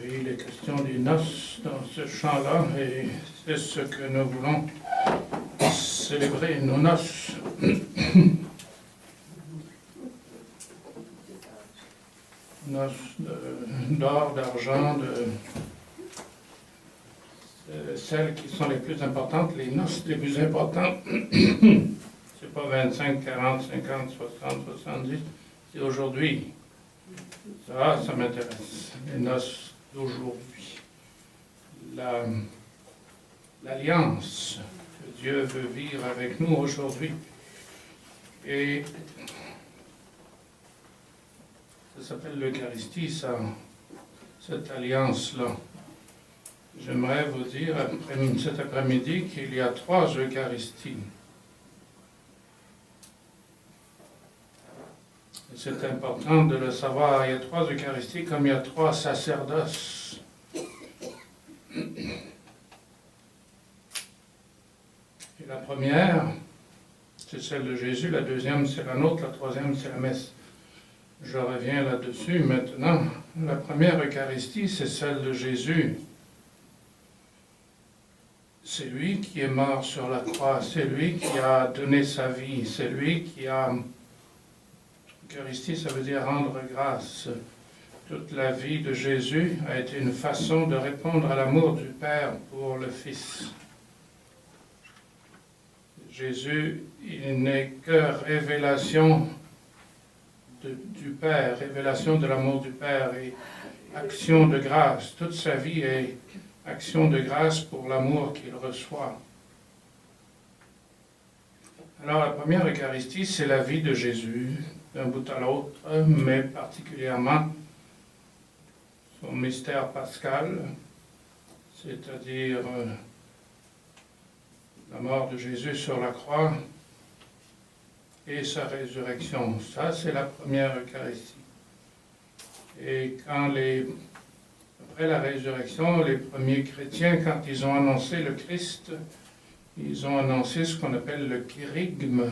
Oui, il est question des noces dans ce chant-là, et c'est ce que nous voulons célébrer, nos noces. Noces d'or, d'argent, celles qui sont les plus importantes, les noces les plus importantes. C'est pas 25, 40, 50, 60, 70, c'est aujourd'hui. Ça m'intéresse. Les noces d'aujourd'hui. L'alliance que Dieu veut vivre avec nous aujourd'hui. Et ça s'appelle l'Eucharistie, ça, cette alliance-là. J'aimerais vous dire cet après-midi qu'il y a 3 Eucharisties. C'est important de le savoir. Il y a 3 Eucharisties comme il y a 3 sacerdoces. Et la première, c'est celle de Jésus. La deuxième, c'est la nôtre. La troisième, c'est la messe. Je reviens là-dessus maintenant. La première Eucharistie, c'est celle de Jésus. C'est lui qui est mort sur la croix. C'est lui qui a donné sa vie. C'est lui qui a... L'Eucharistie, ça veut dire rendre grâce. Toute la vie de Jésus a été une façon de répondre à l'amour du Père pour le Fils. Jésus, il n'est que révélation du Père, révélation de l'amour du Père et action de grâce. Toute sa vie est action de grâce pour l'amour qu'il reçoit. Alors la première Eucharistie, c'est la vie de Jésus, d'un bout à l'autre, mais particulièrement son mystère pascal, c'est-à-dire la mort de Jésus sur la croix et sa résurrection. Ça, c'est la première Eucharistie. Et après la résurrection, les premiers chrétiens, quand ils ont annoncé le Christ, ils ont annoncé ce qu'on appelle le kérygme.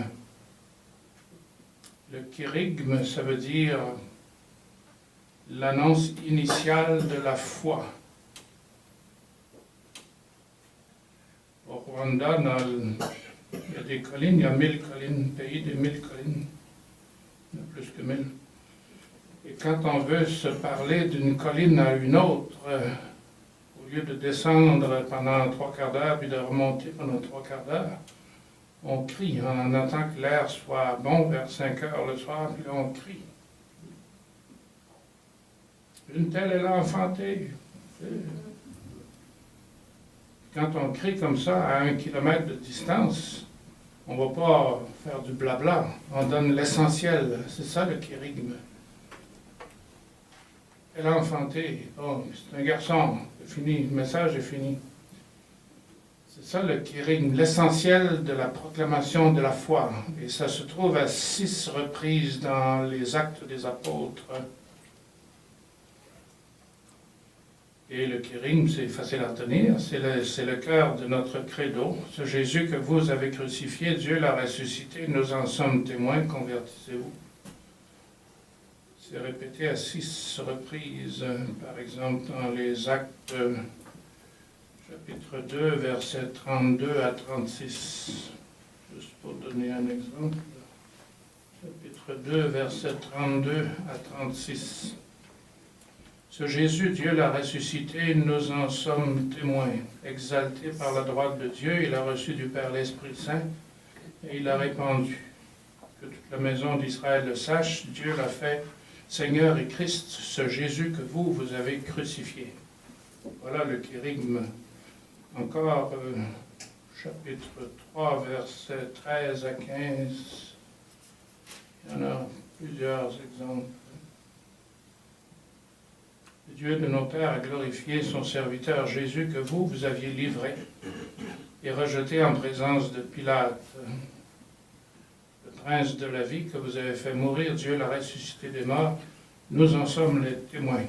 Le kérygme, ça veut dire l'annonce initiale de la foi. Au Rwanda, il y a des collines, il y a 1000 collines, pays de 1000 collines, il y en a plus que 1000. Et quand on veut se parler d'une colline à une autre, au lieu de descendre pendant 3/4 d'heure puis de remonter pendant 3/4 d'heure, on crie, on attend que l'air soit bon vers 5 heures le soir, puis là on crie. Une telle est l'enfantée. Quand on crie comme ça à 1 kilomètre de distance, on ne va pas faire du blabla, on donne l'essentiel, c'est ça le kérygme. Elle a enfanté, oh, c'est un garçon, c'est fini, le message est fini. C'est ça le kérygme, l'essentiel de la proclamation de la foi. Et ça se trouve à 6 reprises dans les Actes des Apôtres. Et le kérygme, c'est facile à retenir, c'est le cœur de notre credo. Ce Jésus que vous avez crucifié, Dieu l'a ressuscité, nous en sommes témoins, convertissez-vous. C'est répété à 6 reprises, par exemple dans les Actes, chapitre 2, versets 32 à 36. Juste pour donner un exemple. Chapitre 2, versets 32 à 36. Ce Jésus, Dieu l'a ressuscité, nous en sommes témoins. Exalté par la droite de Dieu, il a reçu du Père l'Esprit Saint et il a répandu. Que toute la maison d'Israël le sache, Dieu l'a fait Seigneur et Christ, ce Jésus que vous avez crucifié. Voilà le kérygme. Encore, chapitre 3, versets 13 à 15. Il y en a plusieurs exemples. Le Dieu de nos pères a glorifié son serviteur Jésus que vous aviez livré et rejeté en présence de Pilate. Le prince de la vie que vous avez fait mourir, Dieu l'a ressuscité des morts, nous en sommes les témoins.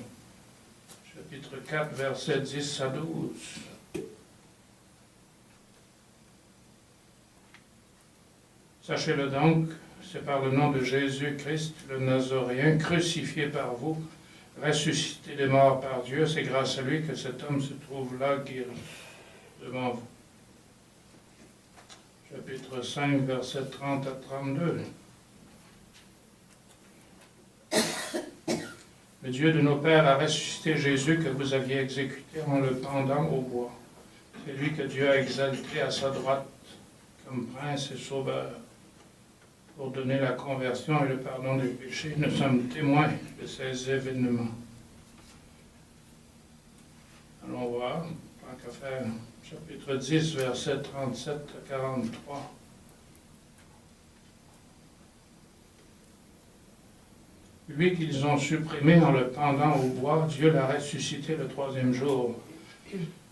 Chapitre 4, versets 10 à 12. Sachez-le donc, c'est par le nom de Jésus-Christ, le Nazoréen, crucifié par vous, ressuscité des morts par Dieu. C'est grâce à lui que cet homme se trouve là, guéri, devant vous. Chapitre 5, versets 30 à 32. Le Dieu de nos pères a ressuscité Jésus que vous aviez exécuté en le pendant au bois. C'est lui que Dieu a exalté à sa droite comme prince et sauveur pour donner la conversion et le pardon des péchés. Nous sommes témoins de ces événements. Allons voir, tant qu'à faire, chapitre 10, versets 37 à 43. Lui qu'ils ont supprimé en le pendant au bois, Dieu l'a ressuscité le troisième jour.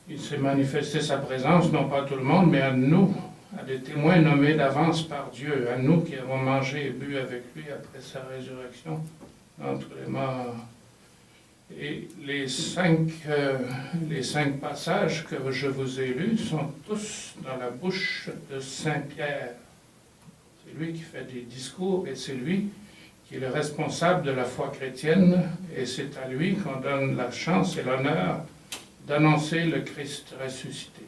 Il s'est manifesté sa présence, non pas à tout le monde, mais à nous, à des témoins nommés d'avance par Dieu, à nous qui avons mangé et bu avec lui après sa résurrection entre les morts. Et les cinq passages que je vous ai lus sont tous dans la bouche de Saint Pierre. C'est lui qui fait des discours et c'est lui qui est le responsable de la foi chrétienne, et c'est à lui qu'on donne la chance et l'honneur d'annoncer le Christ ressuscité.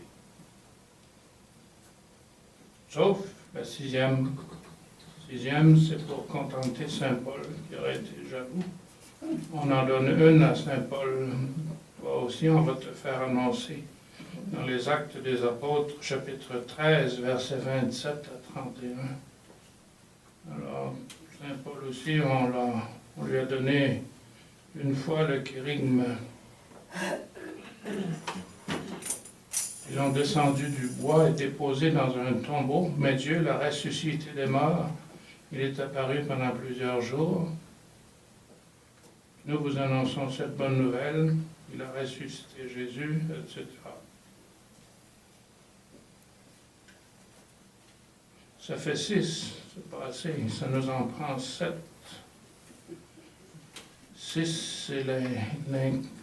Sauf la sixième. Sixième, c'est pour contenter Saint Paul, qui aurait été jaloux. On en donne une à Saint Paul. Toi aussi, on va te faire annoncer dans les Actes des Apôtres, chapitre 13, versets 27 à 31. Alors, Saint Paul aussi, on lui a donné une fois le kérygme. Ils l'ont descendu du bois et déposé dans un tombeau, mais Dieu l'a ressuscité des morts. Il est apparu pendant plusieurs jours. Nous vous annonçons cette bonne nouvelle. Il a ressuscité Jésus, etc. Ça fait 6, c'est pas assez, ça nous en prend 7. 6, c'est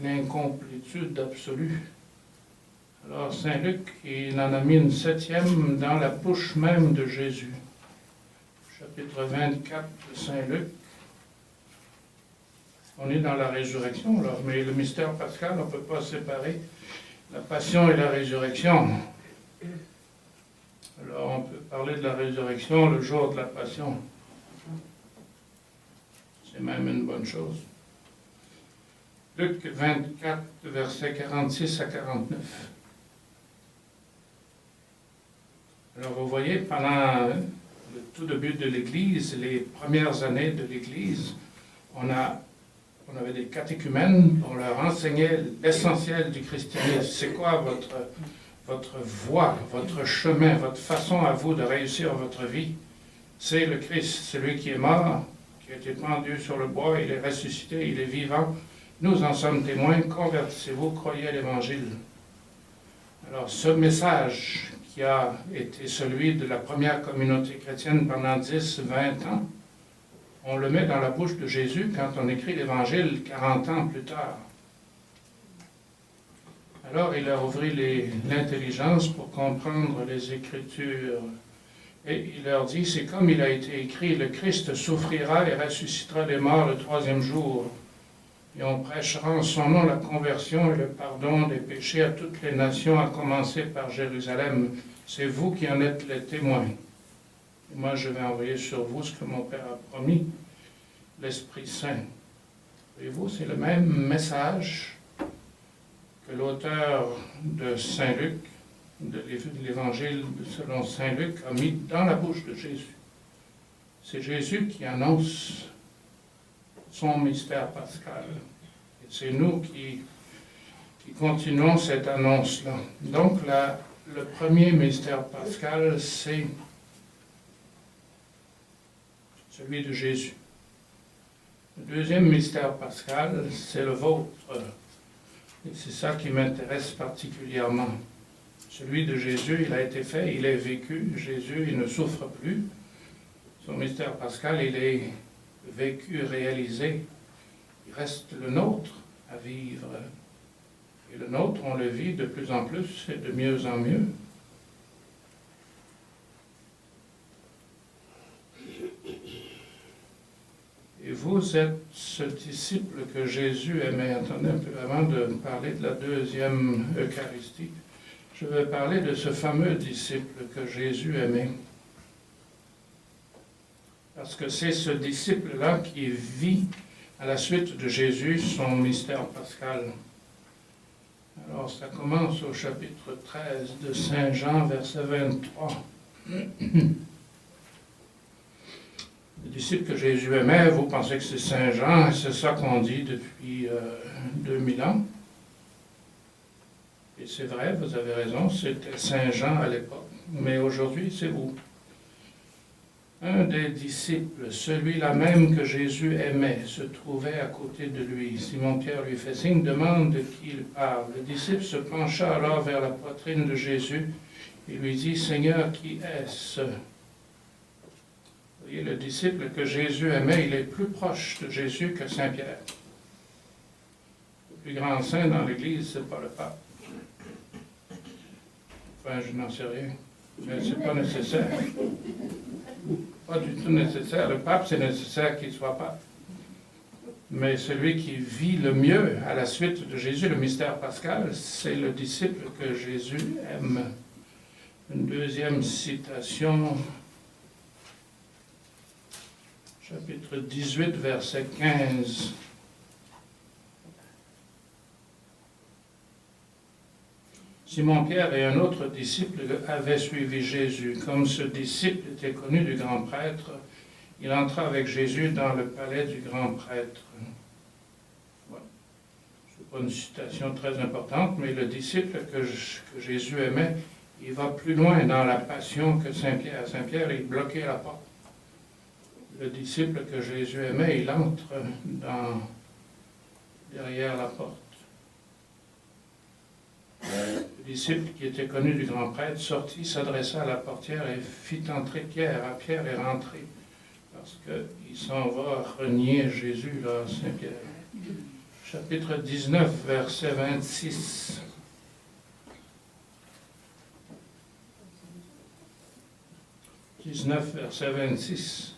l'incomplétude absolue. Alors Saint Luc, il en a mis une 7e dans la bouche même de Jésus. Chapitre 24 de Saint Luc. On est dans la résurrection, là, mais le mystère pascal, on ne peut pas séparer la passion et la résurrection. Alors, on peut parler de la résurrection le jour de la passion. C'est même une bonne chose. Luc 24, versets 46 à 49. Alors, vous voyez, pendant le tout début de l'Église, les premières années de l'Église, on avait des catéchumènes, on leur enseignait l'essentiel du christianisme. C'est quoi votre voie, votre chemin, votre façon à vous de réussir votre vie? C'est le Christ, celui qui est mort, qui a été pendu sur le bois, il est ressuscité, il est vivant. Nous en sommes témoins, convertissez-vous, croyez à l'Évangile. Alors ce message qui a été celui de la première communauté chrétienne pendant 10, 20 ans, on le met dans la bouche de Jésus quand on écrit l'Évangile 40 ans plus tard. Alors il leur ouvrit l'intelligence pour comprendre les Écritures. Et il leur dit, c'est comme il a été écrit, le Christ souffrira et ressuscitera des morts le troisième jour. Et on prêchera en son nom la conversion et le pardon des péchés à toutes les nations, à commencer par Jérusalem. C'est vous qui en êtes les témoins. Et moi, je vais envoyer sur vous ce que mon Père a promis, l'Esprit Saint. Voyez-vous, c'est le même message que l'auteur de Saint Luc, de l'Évangile selon Saint Luc, a mis dans la bouche de Jésus. C'est Jésus qui annonce son mystère pascal. Et c'est nous qui continuons cette annonce-là. Donc, le premier mystère pascal, c'est celui de Jésus. Le deuxième mystère pascal, c'est le vôtre. Et c'est ça qui m'intéresse particulièrement. Celui de Jésus, il a été fait, il est vécu. Jésus, il ne souffre plus. Son mystère pascal, il est vécu, réalisé. Il reste le nôtre à vivre. Et le nôtre, on le vit de plus en plus et de mieux en mieux. Et vous êtes ce disciple que Jésus aimait. Attendez un peu avant de parler de la deuxième Eucharistie. Je vais parler de ce fameux disciple que Jésus aimait. Parce que c'est ce disciple-là qui vit à la suite de Jésus son mystère pascal. Alors, ça commence au chapitre 13 de Saint Jean, verset 23. Le disciple que Jésus aimait, vous pensez que c'est Saint Jean, et c'est ça qu'on dit depuis 2000 ans. Et c'est vrai, vous avez raison, c'était Saint Jean à l'époque. Mais aujourd'hui, c'est vous. Un des disciples, celui-là même que Jésus aimait, se trouvait à côté de lui. Simon-Pierre lui fait signe, demande de qui il parle. Le disciple se pencha alors vers la poitrine de Jésus et lui dit, Seigneur, qui est-ce? Vous voyez, le disciple que Jésus aimait, il est plus proche de Jésus que Saint-Pierre. Le plus grand saint dans l'Église, c'est pas le pape. Enfin, je n'en sais rien, mais c'est pas nécessaire. Pas du tout nécessaire. Le pape, c'est nécessaire qu'il soit pape. Mais celui qui vit le mieux à la suite de Jésus, le mystère pascal, c'est le disciple que Jésus aime. Une deuxième citation, chapitre 18, verset 15. Simon-Pierre et un autre disciple avaient suivi Jésus. Comme ce disciple était connu du grand prêtre, il entra avec Jésus dans le palais du grand prêtre. Voilà. Ce n'est pas une citation très importante, mais le disciple que Jésus aimait, il va plus loin dans la passion que Saint-Pierre. Saint-Pierre, il bloquait la porte. Le disciple que Jésus aimait, il entre derrière la porte. Le disciple qui était connu du grand prêtre sortit, s'adressa à la portière et fit entrer Pierre. Pierre est rentré parce qu'il s'en va renier Jésus, là, Saint-Pierre. Chapitre 19, verset 26. « 19, verset 26.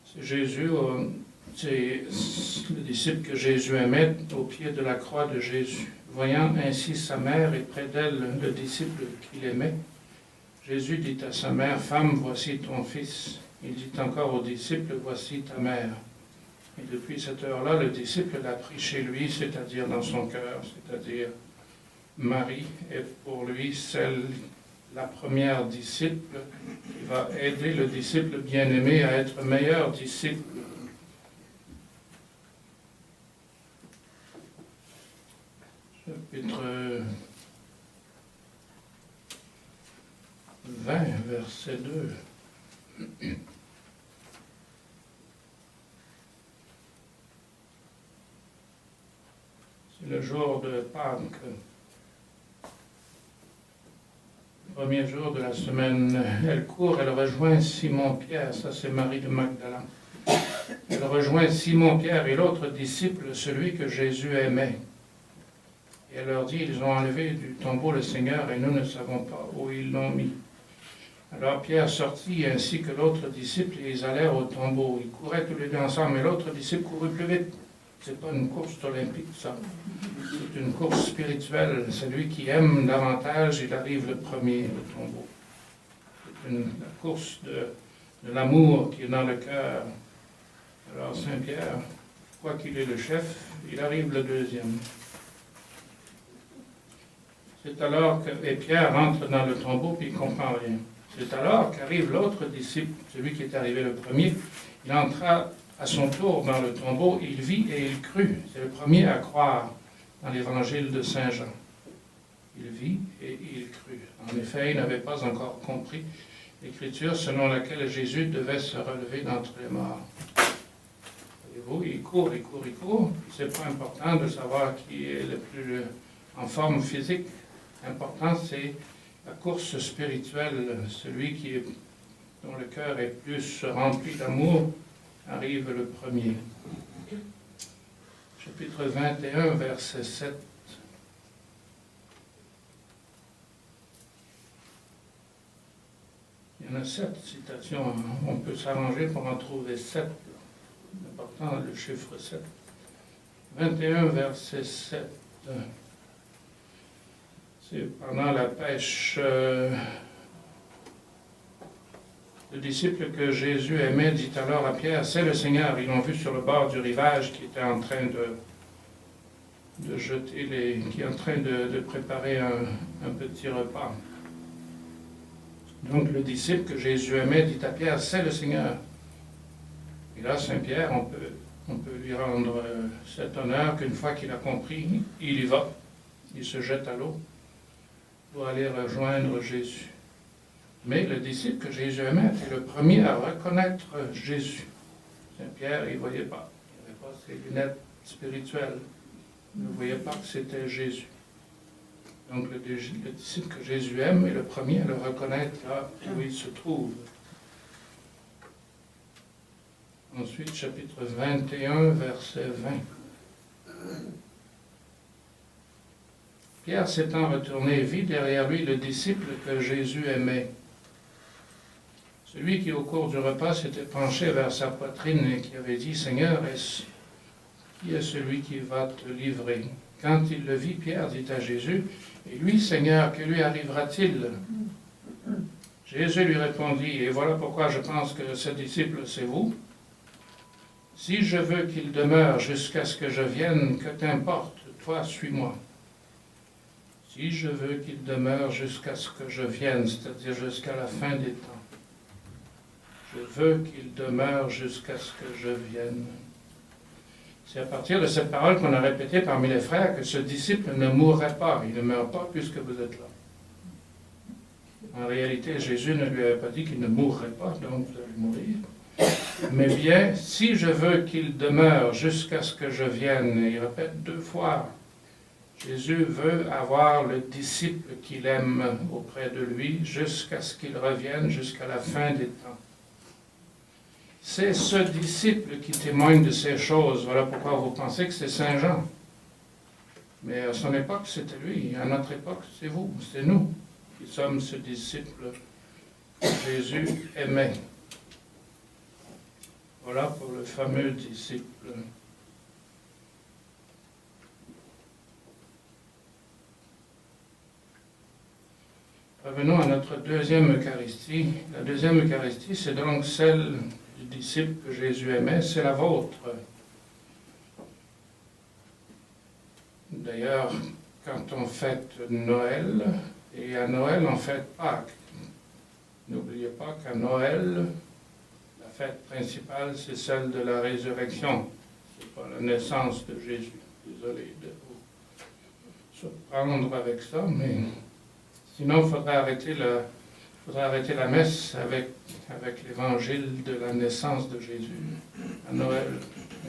C'est Jésus, c'est le disciple que Jésus aimait au pied de la croix de Jésus. Voyant ainsi sa mère et près d'elle le disciple qu'il aimait, Jésus dit à sa mère, « Femme, voici ton fils. » Il dit encore au disciple, « Voici ta mère. » Et depuis cette heure-là, le disciple l'a pris chez lui, c'est-à-dire dans son cœur, c'est-à-dire Marie est pour lui la première disciple qui va aider le disciple bien-aimé à être meilleur disciple. Chapitre 20, verset 2. C'est le jour de Pâques, le premier jour de la semaine. Elle court, elle rejoint Simon-Pierre, ça c'est Marie de Magdala. Elle rejoint Simon-Pierre et l'autre disciple, celui que Jésus aimait. Et elle leur dit, ils ont enlevé du tombeau le Seigneur et nous ne savons pas où ils l'ont mis. Alors Pierre sortit ainsi que l'autre disciple et ils allèrent au tombeau. Ils couraient tous les deux ensemble, mais l'autre disciple courut plus vite. C'est pas une course olympique, ça. C'est une course spirituelle. Celui qui aime davantage, il arrive le premier au tombeau. C'est la course de l'amour qui est dans le cœur. Alors Saint-Pierre, quoi qu'il est le chef, il arrive le deuxième. C'est alors que Pierre rentre dans le tombeau puis il ne comprend rien. C'est alors qu'arrive l'autre disciple, celui qui est arrivé le premier. Il entra à son tour dans le tombeau, il vit et il crut. C'est le premier à croire dans l'évangile de Saint Jean. Il vit et il crut. En effet, il n'avait pas encore compris l'écriture selon laquelle Jésus devait se relever d'entre les morts. Voyez-vous, il court. C'est pas important de savoir qui est le plus en forme physique. L'important, c'est la course spirituelle. Celui dont le cœur est plus rempli d'amour arrive le premier. Chapitre 21, verset 7. Il y en a 7 citations. On peut s'arranger pour en trouver 7. Important, le chiffre 7. 21, verset 7. C'est pendant la pêche. Le disciple que Jésus aimait dit alors à Pierre, c'est le Seigneur. Ils l'ont vu sur le bord du rivage qui était en train de jeter qui est en train de préparer un petit repas. Donc le disciple que Jésus aimait dit à Pierre, c'est le Seigneur. Et là, Saint-Pierre, on peut lui rendre cet honneur qu'une fois qu'il a compris, il y va. Il se jette à l'eau pour aller rejoindre Jésus. Mais le disciple que Jésus aimait était le premier à reconnaître Jésus. Saint-Pierre, il ne voyait pas. Il n'avait pas ses lunettes spirituelles. Il ne voyait pas que c'était Jésus. Donc le disciple que Jésus aime est le premier à le reconnaître là où il se trouve. Ensuite, chapitre 21, verset 20. Pierre s'étant retourné vit derrière lui le disciple que Jésus aimait. Celui qui, au cours du repas, s'était penché vers sa poitrine et qui avait dit, « Seigneur, qui est celui qui va te livrer ?» Quand il le vit, Pierre dit à Jésus, « Et lui, Seigneur, que lui arrivera-t-il » Jésus lui répondit, « Et voilà pourquoi je pense que ce disciple, c'est vous. Si je veux qu'il demeure jusqu'à ce que je vienne, que t'importe, toi, suis-moi. Si je veux qu'il demeure jusqu'à ce que je vienne, c'est-à-dire jusqu'à la fin des temps. Je veux qu'il demeure jusqu'à ce que je vienne. » C'est à partir de cette parole qu'on a répétée parmi les frères que ce disciple ne mourrait pas. Il ne meurt pas puisque vous êtes là. En réalité, Jésus ne lui avait pas dit qu'il ne mourrait pas, donc vous allez mourir. Mais bien, si je veux qu'il demeure jusqu'à ce que je vienne, et il répète 2 fois, Jésus veut avoir le disciple qu'il aime auprès de lui jusqu'à ce qu'il revienne, jusqu'à la fin des temps. C'est ce disciple qui témoigne de ces choses. Voilà pourquoi vous pensez que c'est Saint Jean. Mais à son époque, c'était lui. À notre époque, c'est vous, c'est nous qui sommes ce disciple que Jésus aimait. Voilà pour le fameux disciple. Revenons à notre deuxième Eucharistie. La deuxième Eucharistie, c'est donc celle du disciple que Jésus aimait, c'est la vôtre. D'ailleurs, quand on fête Noël, et à Noël on fête Pâques, n'oubliez pas qu'à Noël, la fête principale, c'est celle de la résurrection. Ce n'est pas la naissance de Jésus. Désolé de vous surprendre avec ça, mais sinon il faudrait arrêter la messe avec l'évangile de la naissance de Jésus à Noël.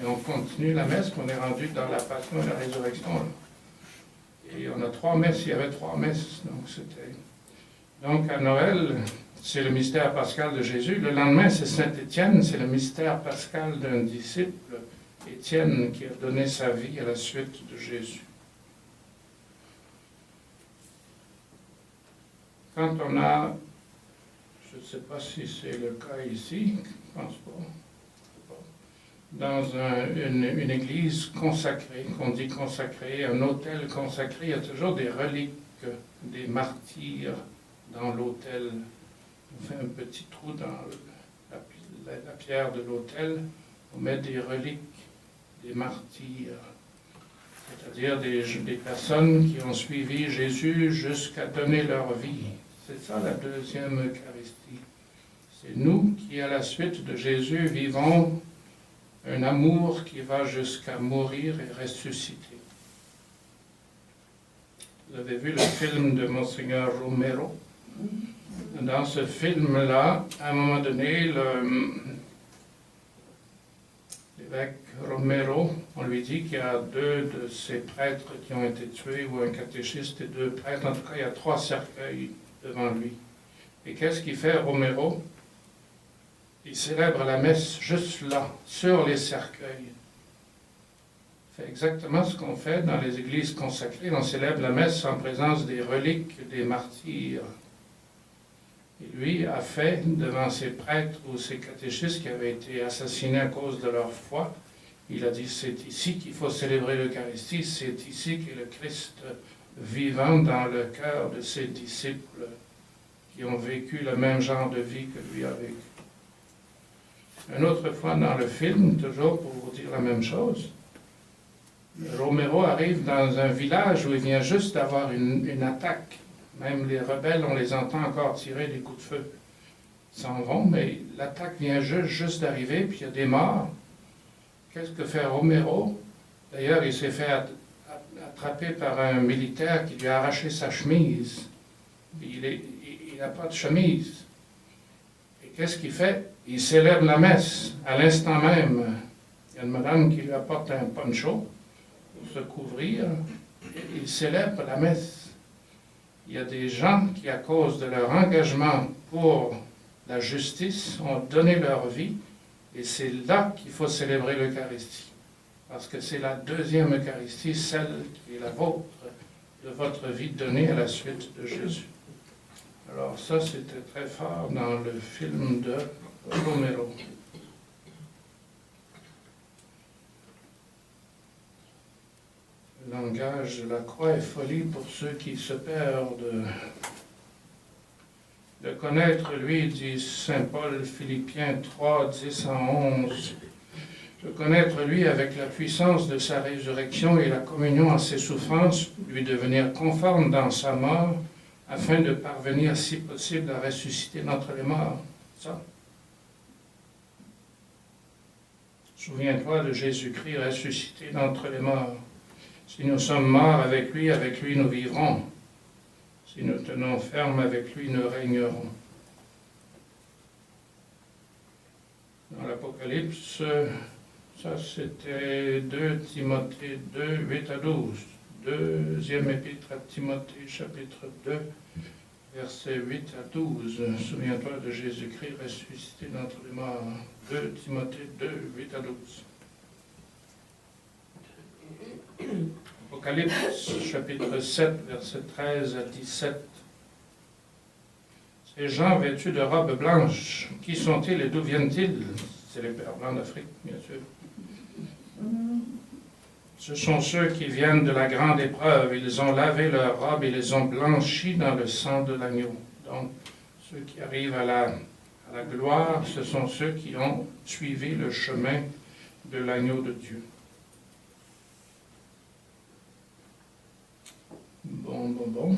Et on continue la messe, on est rendu dans la passion et la résurrection. Là. Et on a 3 messes, il y avait 3 messes. Donc à Noël, c'est le mystère pascal de Jésus. Le lendemain, c'est Saint-Étienne, c'est le mystère pascal d'un disciple, Étienne, qui a donné sa vie à la suite de Jésus. Quand on a, je ne sais pas si c'est le cas ici, je ne pense pas, dans une église consacrée, qu'on dit consacrée, un autel consacré, il y a toujours des reliques des martyrs dans l'autel. On fait un petit trou dans la pierre de l'autel, on met des reliques des martyrs, c'est-à-dire des personnes qui ont suivi Jésus jusqu'à donner leur vie. C'est ça la deuxième Eucharistie. C'est nous qui, à la suite de Jésus, vivons un amour qui va jusqu'à mourir et ressusciter. Vous avez vu le film de Monseigneur Romero? Dans ce film-là, à un moment donné, l'évêque Romero, on lui dit qu'il y a 2 de ses prêtres qui ont été tués, ou un catéchiste et 2 prêtres. En tout cas, il y a 3 cercueils devant lui. Et qu'est-ce qu'il fait, Romero? Il célèbre la messe juste là, sur les cercueils. Il fait exactement ce qu'on fait dans les églises consacrées. On célèbre la messe en présence des reliques des martyrs. Et lui a fait devant ses prêtres ou ses catéchistes qui avaient été assassinés à cause de leur foi. Il a dit, c'est ici qu'il faut célébrer l'Eucharistie, c'est ici qu'est le Christ vivant dans le cœur de ses disciples qui ont vécu le même genre de vie que lui a vécu. Une autre fois dans le film, toujours pour vous dire la même chose, Romero arrive dans un village où il vient juste d'avoir une attaque. Même les rebelles, on les entend encore tirer des coups de feu. Ils s'en vont, mais l'attaque vient juste d'arriver, puis il y a des morts. Qu'est-ce que fait Romero? D'ailleurs, il s'est fait attraper par un militaire qui lui a arraché sa chemise. Il n'a pas de chemise. Et qu'est-ce qu'il fait? Il célèbre la messe à l'instant même. Il y a une madame qui lui apporte un poncho pour se couvrir. Et il célèbre la messe. Il y a des gens qui, à cause de leur engagement pour la justice, ont donné leur vie. Et c'est là qu'il faut célébrer l'Eucharistie. Parce que c'est la deuxième Eucharistie, celle qui est la vôtre, de votre vie donnée à la suite de Jésus. Alors ça, c'était très fort dans le film de Romero. Le langage de la croix est folie pour ceux qui se perdent. De connaître lui, dit saint Paul, Philippiens 3, 10 à 11, de connaître lui avec la puissance de sa résurrection et la communion à ses souffrances, lui devenir conforme dans sa mort, afin de parvenir, si possible, à ressusciter d'entre les morts. Ça. Souviens-toi de Jésus-Christ ressuscité d'entre les morts. Si nous sommes morts avec lui nous vivrons. Si nous tenons ferme avec lui, nous régnerons. Dans l'Apocalypse, ça c'était 2 Timothée 2, 8 à 12. Deuxième épître à Timothée, chapitre 2, versets 8 à 12. Souviens-toi de Jésus-Christ ressuscité d'entre les morts. 2 Timothée 2, 8 à 12. Apocalypse, chapitre 7, versets 13 à 17. Ces gens vêtus de robes blanches, qui sont-ils et d'où viennent-ils? C'est les Pères blancs d'Afrique, bien sûr. Ce sont ceux qui viennent de la grande épreuve. Ils ont lavé leurs robes et les ont blanchis dans le sang de l'agneau. Donc, ceux qui arrivent à la gloire, ce sont ceux qui ont suivi le chemin de l'agneau de Dieu. Bon.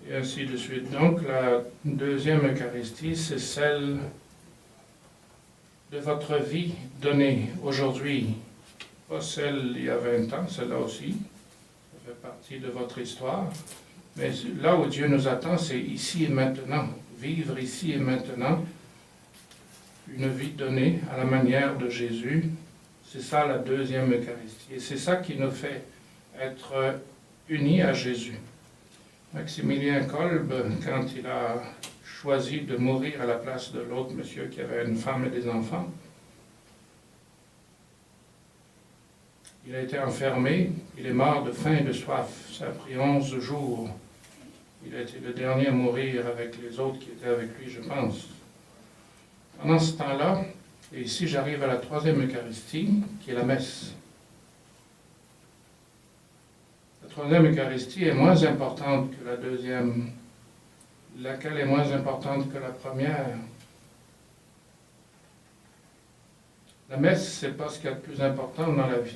Et ainsi de suite. Donc, la deuxième Eucharistie, c'est celle de votre vie donnée aujourd'hui. Pas celle il y a 20 ans, celle-là aussi. Ça fait partie de votre histoire. Mais là où Dieu nous attend, c'est ici et maintenant. Vivre ici et maintenant. Une vie donnée à la manière de Jésus. C'est ça la deuxième Eucharistie. Et c'est ça qui nous fait être unis à Jésus. Maximilien Kolbe, quand il a choisi de mourir à la place de l'autre monsieur qui avait une femme et des enfants, il a été enfermé, il est mort de faim et de soif. Ça a pris 11 jours. Il a été le dernier à mourir avec les autres qui étaient avec lui, je pense. Pendant ce temps-là, et ici j'arrive à la troisième Eucharistie, qui est la messe. La troisième Eucharistie est moins importante que la deuxième. Laquelle est moins importante que la première? La messe, c'est pas ce qu'il y a de plus important dans la vie.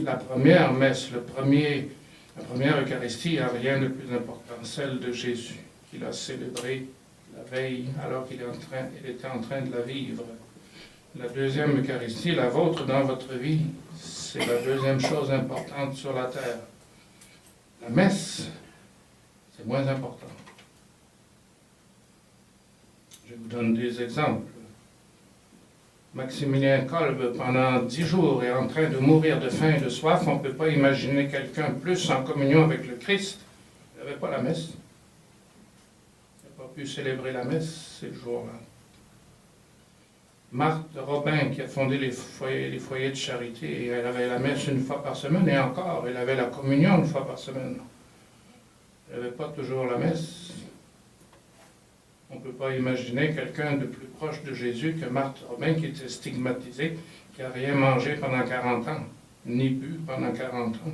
La première messe, la première Eucharistie, il n'y a rien de plus important. Celle de Jésus, qu'il a célébrée la veille, alors qu'il était en train de la vivre. La deuxième Eucharistie, la vôtre dans votre vie, c'est la deuxième chose importante sur la terre. La messe, c'est moins important. Je vous donne des exemples. Maximilien Kolbe, pendant 10 jours, est en train de mourir de faim et de soif. On ne peut pas imaginer quelqu'un plus en communion avec le Christ. Il n'avait pas la messe. Il n'a pas pu célébrer la messe ces jours-là. Marthe Robin, qui a fondé les foyers de charité, et elle avait la messe une fois par semaine, et encore, elle avait la communion une fois par semaine. Elle n'avait pas toujours la messe. On ne peut pas imaginer quelqu'un de plus proche de Jésus que Marthe Robin, qui était stigmatisée, qui n'a rien mangé pendant 40 ans, ni bu pendant 40 ans.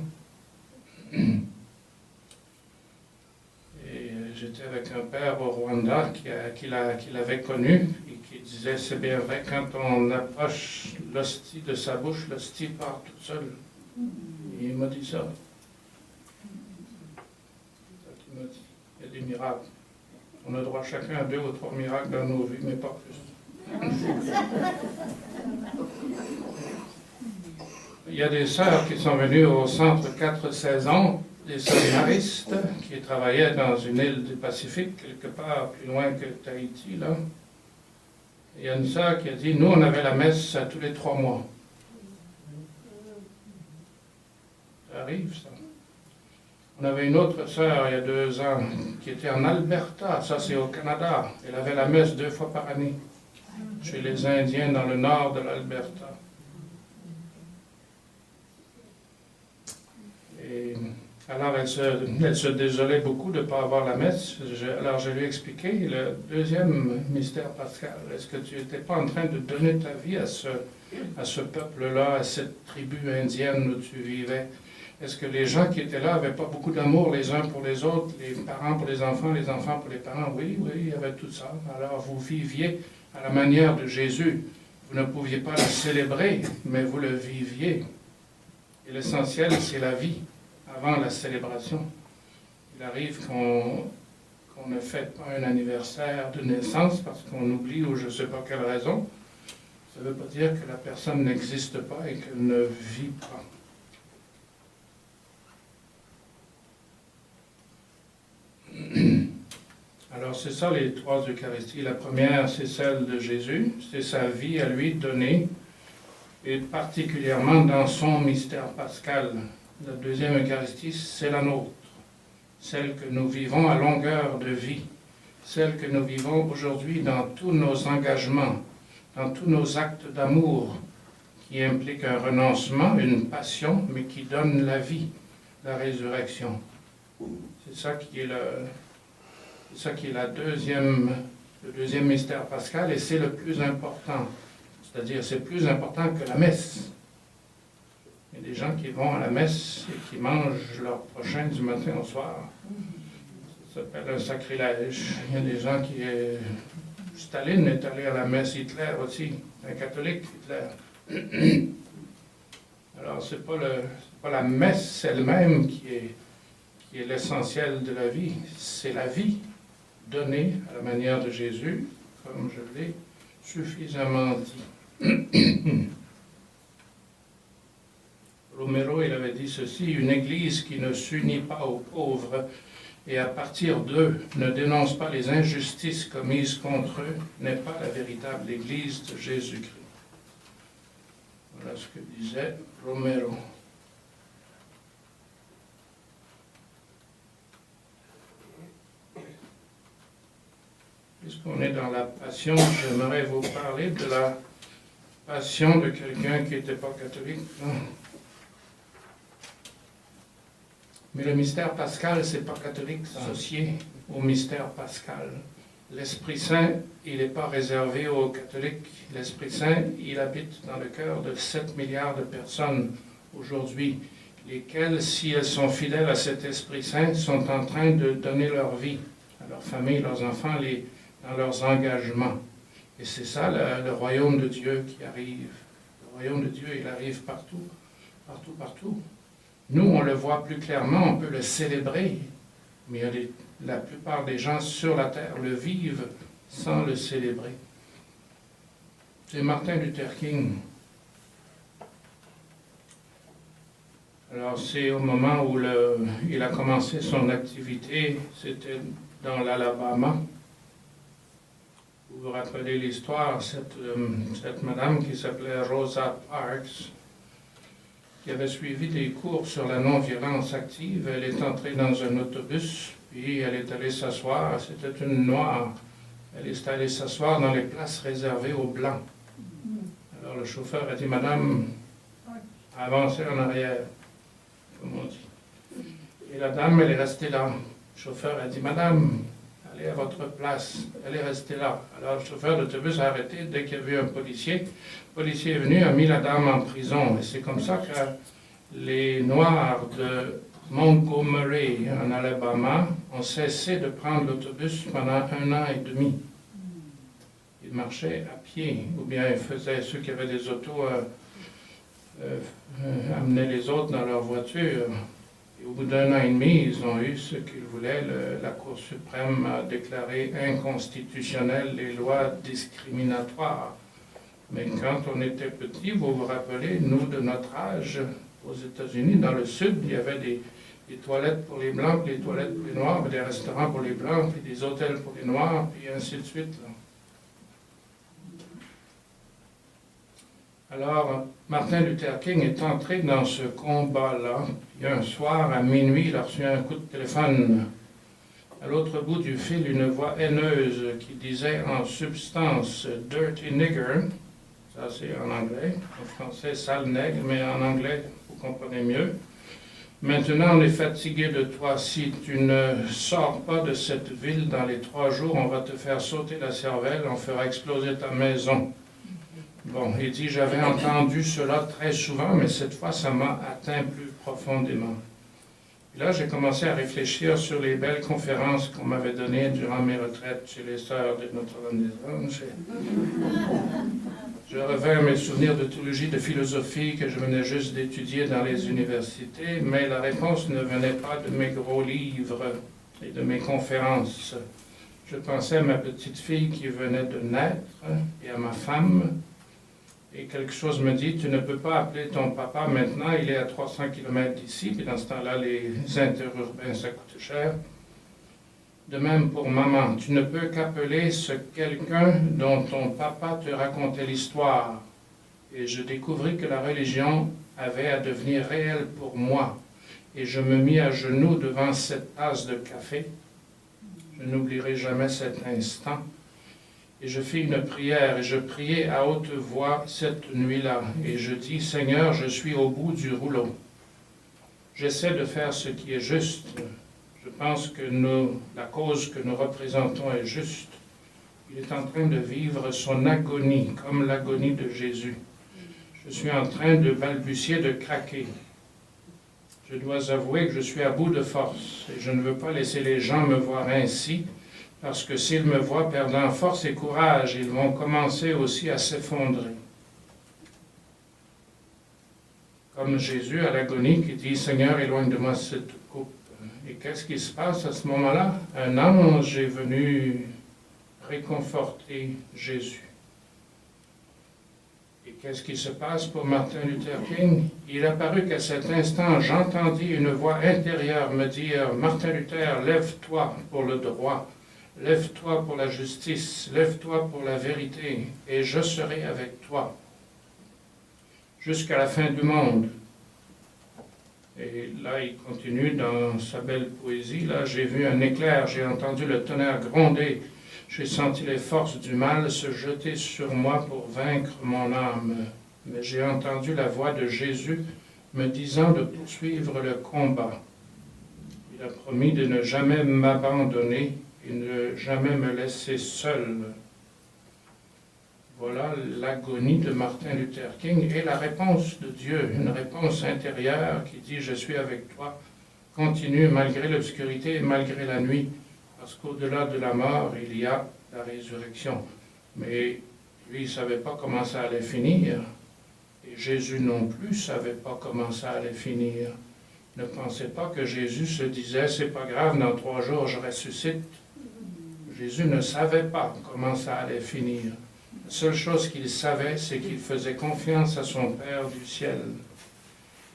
Et j'étais avec un père au Rwanda qui l'avait connu et qui disait, c'est bien vrai, quand on approche l'hostie de sa bouche, l'hostie part toute seule. Et il m'a dit ça. C'est ça qu'il m'a dit. Il y a des miracles. On a droit chacun à 2 ou 3 miracles dans nos vies, mais pas plus. Il y a des sœurs qui sont venues au centre 4 saisons, des séminaristes qui travaillaient dans une île du Pacifique, quelque part plus loin que Tahiti, là. Il y a une sœur qui a dit, nous, on avait la messe à tous les 3 mois. Ça arrive, ça. On avait une autre sœur, il y a 2 ans, qui était en Alberta, ça c'est au Canada. Elle avait la messe 2 fois par année, chez les Indiens dans le nord de l'Alberta. Et alors elle se désolait beaucoup de ne pas avoir la messe. Alors je lui ai expliqué le deuxième mystère pascal. Est-ce que tu n'étais pas en train de donner ta vie à ce peuple-là, à cette tribu indienne où tu vivais? Est-ce que les gens qui étaient là n'avaient pas beaucoup d'amour les uns pour les autres, les parents pour les enfants pour les parents? Oui, il y avait tout ça. Alors vous viviez à la manière de Jésus. Vous ne pouviez pas le célébrer, mais vous le viviez. Et l'essentiel, c'est la vie avant la célébration. Il arrive qu'on ne fête pas un anniversaire de naissance parce qu'on oublie ou je ne sais pas quelle raison. Ça ne veut pas dire que la personne n'existe pas et qu'elle ne vit pas. Alors c'est ça les 3 Eucharisties. La première, c'est celle de Jésus, c'est sa vie à lui donnée, et particulièrement dans son mystère pascal. La deuxième Eucharistie, c'est la nôtre, celle que nous vivons à longueur de vie, celle que nous vivons aujourd'hui dans tous nos engagements, dans tous nos actes d'amour, qui impliquent un renoncement, une passion, mais qui donne la vie, la résurrection. C'est ça qui est le deuxième mystère pascal, et c'est le plus important. C'est-à-dire, c'est plus important que la messe. Il y a des gens qui vont à la messe et qui mangent leur prochain du matin au soir. Ça s'appelle un sacrilège. Il y a des gens qui... Staline est allé à la messe, Hitler aussi, un catholique, Hitler. Alors, c'est pas la messe elle-même qui est l'essentiel de la vie, c'est la vie donnée à la manière de Jésus, comme je l'ai suffisamment dit. Romero, il avait dit ceci, une église qui ne s'unit pas aux pauvres et à partir d'eux ne dénonce pas les injustices commises contre eux n'est pas la véritable église de Jésus-Christ. Voilà ce que disait Romero. Puisqu'on est dans la passion, j'aimerais vous parler de la passion de quelqu'un qui n'était pas catholique. Non. Mais le mystère pascal, ce n'est pas catholique, c'est associé au mystère pascal. L'Esprit Saint, il n'est pas réservé aux catholiques. L'Esprit Saint, il habite dans le cœur de 7 milliards de personnes aujourd'hui, lesquelles, si elles sont fidèles à cet Esprit Saint, sont en train de donner leur vie à leur famille, leurs enfants, dans leurs engagements. Et c'est ça le royaume de Dieu qui arrive. Le royaume de Dieu, il arrive partout, partout, partout. Nous, on le voit plus clairement, on peut le célébrer, mais la plupart des gens sur la terre le vivent sans le célébrer. C'est Martin Luther King. Alors, c'est au moment où il a commencé son activité, c'était dans l'Alabama. Vous vous rappelez l'histoire, cette madame qui s'appelait Rosa Parks, qui avait suivi des cours sur la non-violence active. Elle est entrée dans un autobus, puis elle est allée s'asseoir, c'était une noire. Elle est allée s'asseoir dans les places réservées aux Blancs. Alors le chauffeur a dit, Madame, avancez en arrière, comme on dit. Et la dame, elle est restée là. Le chauffeur a dit, Madame, allez à votre place, elle est restée là. Alors le chauffeur d'autobus a arrêté dès qu'il a vu un policier. Le policier est venu, a mis la dame en prison. Et c'est comme ça que les Noirs de Montgomery, en Alabama, ont cessé de prendre l'autobus pendant 1 an et demi. Ils marchaient à pied, ou bien ils faisaient, ceux qui avaient des autos, amenaient les autres dans leur voiture. Et au bout d'1 an et demi, ils ont eu ce qu'ils voulaient. La Cour suprême a déclaré inconstitutionnelles les lois discriminatoires. Mais quand on était petit, vous vous rappelez, nous de notre âge, aux États-Unis, dans le sud, il y avait des toilettes pour les Blancs, puis des toilettes pour les Noirs, puis des restaurants pour les Blancs, puis des hôtels pour les Noirs, puis ainsi de suite. Là. Alors, Martin Luther King est entré dans ce combat-là. Puis un soir, à minuit, il a reçu un coup de téléphone. À l'autre bout du fil, une voix haineuse qui disait en substance « dirty nigger ». Ça, c'est en anglais. En français, « sale nègre », mais en anglais, vous comprenez mieux. Maintenant, on est fatigué de toi. Si tu ne sors pas de cette ville dans les 3 jours, on va te faire sauter la cervelle, on fera exploser ta maison. Bon, il dit, j'avais entendu cela très souvent, mais cette fois, ça m'a atteint plus profondément. Et là, j'ai commencé à réfléchir sur les belles conférences qu'on m'avait données durant mes retraites chez les sœurs de Notre-Dame-des-Anges. Je revins à mes souvenirs de théologie, de philosophie que je venais juste d'étudier dans les universités, mais la réponse ne venait pas de mes gros livres et de mes conférences. Je pensais à ma petite fille qui venait de naître et à ma femme. Et quelque chose me dit, tu ne peux pas appeler ton papa maintenant, il est à 300 km d'ici, puis dans ce temps-là, les interurbains, ça coûte cher. De même pour maman, tu ne peux qu'appeler ce quelqu'un dont ton papa te racontait l'histoire. Et je découvris que la religion avait à devenir réelle pour moi. Et je me mis à genoux devant cette tasse de café. Je n'oublierai jamais cet instant. Et je fis une prière, et je priai à haute voix cette nuit-là. Et je dis, Seigneur, je suis au bout du rouleau. J'essaie de faire ce qui est juste. Je pense que la cause que nous représentons est juste. Il est en train de vivre son agonie, comme l'agonie de Jésus. Je suis en train de balbutier, de craquer. Je dois avouer que je suis à bout de force, et je ne veux pas laisser les gens me voir ainsi, parce que s'ils me voient perdant force et courage, ils vont commencer aussi à s'effondrer. Comme Jésus à l'agonie qui dit « Seigneur, éloigne de moi cette coupe ». Et qu'est-ce qui se passe à ce moment-là? Un ange est venu réconforter Jésus. Et qu'est-ce qui se passe pour Martin Luther King? Il a paru qu'à cet instant, j'entendis une voix intérieure me dire « Martin Luther, lève-toi pour le droit. Lève-toi pour la justice, lève-toi pour la vérité, et je serai avec toi jusqu'à la fin du monde. » Et là, il continue dans sa belle poésie. Là, j'ai vu un éclair, j'ai entendu le tonnerre gronder, j'ai senti les forces du mal se jeter sur moi pour vaincre mon âme. Mais j'ai entendu la voix de Jésus me disant de poursuivre le combat. Il a promis de ne jamais m'abandonner et ne jamais me laisser seul. Voilà l'agonie de Martin Luther King et la réponse de Dieu, une réponse intérieure qui dit « Je suis avec toi, continue malgré l'obscurité et malgré la nuit, parce qu'au-delà de la mort, il y a la résurrection. » Mais lui, il ne savait pas comment ça allait finir, et Jésus non plus ne savait pas comment ça allait finir. Ne pensez pas que Jésus se disait « C'est pas grave, dans 3 jours, je ressuscite. » Jésus ne savait pas comment ça allait finir. La seule chose qu'il savait, c'est qu'il faisait confiance à son Père du ciel.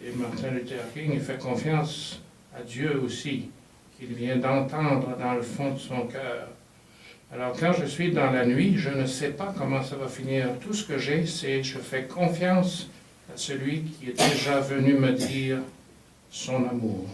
Et Martin Luther King, il fait confiance à Dieu aussi, qu'il vient d'entendre dans le fond de son cœur. Alors quand je suis dans la nuit, je ne sais pas comment ça va finir. Tout ce que j'ai, c'est je fais confiance à celui qui est déjà venu me dire son amour.